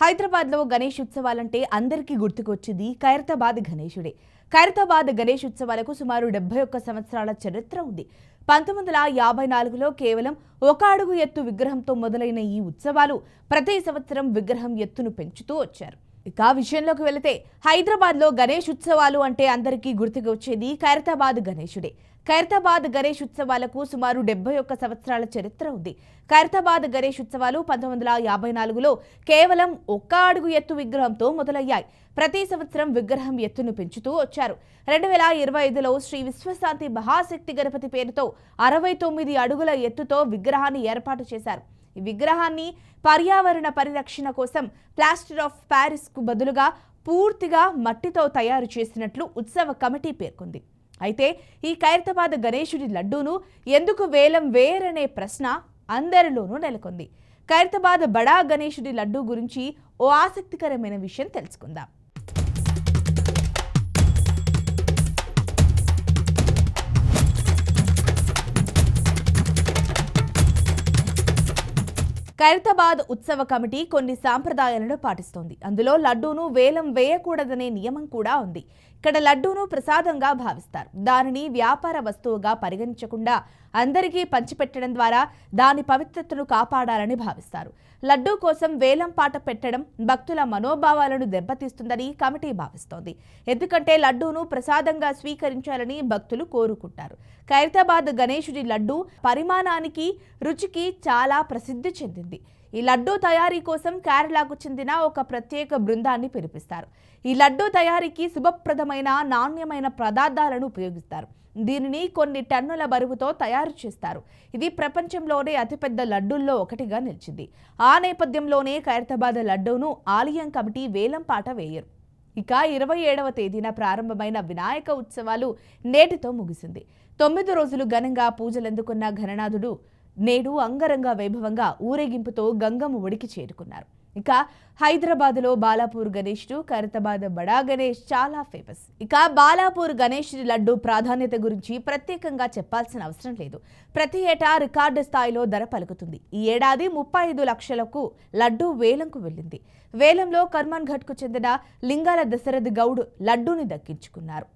హైదరాబాద్లో గణేష్ ఉత్సవాలంటే అందరికీ గుర్తుకొచ్చింది ఖైరతాబాద్ గణేశుడే. ఖైరతాబాద్ గణేష్ ఉత్సవాలకు సుమారు 71 సంవత్సరాల చరిత్ర ఉంది. 1954లో కేవలం 1 అడుగు ఎత్తు విగ్రహంతో మొదలైన ఈ ఉత్సవాలు ప్రతి సంవత్సరం విగ్రహం ఎత్తును పెంచుతూ వచ్చారు. ఇక విషయంలోకి వెళితే హైదరాబాద్లో గణేష్ ఉత్సవాలు అంటే అందరికీ గుర్తుకు వచ్చేది ఖైరతాబాద్ గణేశుడే. ఖైరతాబాద్ గణేష్ ఉత్సవాలకు సుమారు 71 సంవత్సరాల చరిత్ర ఉంది. ఖైరతాబాద్ గణేష్ ఉత్సవాలు 1954లో కేవలం 1 అడుగు ఎత్తు విగ్రహంతో మొదలయ్యాయి. ప్రతి సంవత్సరం విగ్రహం ఎత్తును పెంచుతూ వచ్చారు. 2025లో శ్రీ విశ్వశాంతి మహాశక్తి గణపతి పేరుతో 69 అడుగుల ఎత్తుతో విగ్రహాన్ని ఏర్పాటు చేశారు. ఈ విగ్రహాన్ని పర్యావరణ పరిరక్షణ కోసం ప్లాస్టర్ ఆఫ్ ప్యారిస్ కు బదులుగా పూర్తిగా మట్టితో తయారు చేసినట్లు ఉత్సవ కమిటీ పేర్కొంది. అయితే ఈ ఖైరతాబాద్ గణేశుడి లడ్డూను ఎందుకు వేలం వేయరనే ప్రశ్న అందరిలోనూ నెలకొంది. ఖైరతాబాద్ బడా గణేశుడి లడ్డూ గురించి ఓ ఆసక్తికరమైన విషయం తెలుసుకుందాం. ఖైరతాబాద్ ఉత్సవ కమిటీ కొన్ని సాంప్రదాయాలను పాటిస్తోంది. అందులో లడ్డూను వేలం వేయకూడదనే నియమం కూడా ఉంది. ఇక్కడ లడ్డూను ప్రసాదంగా భావిస్తారు. దానిని వ్యాపార వస్తువుగా పరిగణించకుండా అందరికీ పంచిపెట్టడం ద్వారా దాని పవిత్రతను కాపాడాలని భావిస్తారు. లడ్డూ కోసం వేలం పాట పెట్టడం భక్తుల మనోభావాలను దెబ్బతీస్తుందని కమిటీ భావిస్తోంది. ఎందుకంటే లడ్డూను ప్రసాదంగా స్వీకరించాలని భక్తులు కోరుకుంటారు. ఖైరతాబాద్ గణేశుడి లడ్డూ పరిమాణానికి, రుచికి చాలా ప్రసిద్ధి చెందింది. ఈ లడ్డూ తయారీ కోసం కేరళకు చెందిన ఒక ప్రత్యేక బృందాన్ని పిలిపిస్తారు. ఈ లడ్డూ తయారీకి శుభప్రదమైన నాణ్యమైన పదార్థాలను ఉపయోగిస్తారు. దీనిని కొన్ని టన్నుల బరువుతో తయారు చేస్తారు. ఇది ప్రపంచంలోనే అతిపెద్ద లడ్డూల్లో ఒకటిగా నిలిచింది. ఆ నేపథ్యంలోనే ఖైరతాబాద్ లడ్డూను ఆలయం కమిటీ వేలం పాట వేయరు. ఇక 27వ తేదీన ప్రారంభమైన వినాయక ఉత్సవాలు నేటితో ముగిసింది. 9 రోజులు ఘనంగా పూజలందుకున్న గణనాథుడు నేడు అంగరంగ వైభవంగా ఊరేగింపుతో గంగమ్మ ఒడికి చేరుకున్నారు. ఇక హైదరాబాద్లో బాలాపూర్ గణేశుడు, ఖైరతాబాద్ బడా గణేష్ చాలా ఫేమస్. ఇక బాలాపూర్ గణేష్ లడ్డు ప్రాధాన్యత గురించి ప్రత్యేకంగా చెప్పాల్సిన అవసరం లేదు. ప్రతి ఏటా రికార్డు స్థాయిలో ధర పలుకుతుంది. ఈ ఏడాది 35 లక్షలకు లడ్డు వేలంకు వెళ్ళింది. వేలంలో కర్మన్ ఘట్కు చెందిన లింగాల దశరథ్ గౌడ్ లడ్డూని దక్కించుకున్నారు.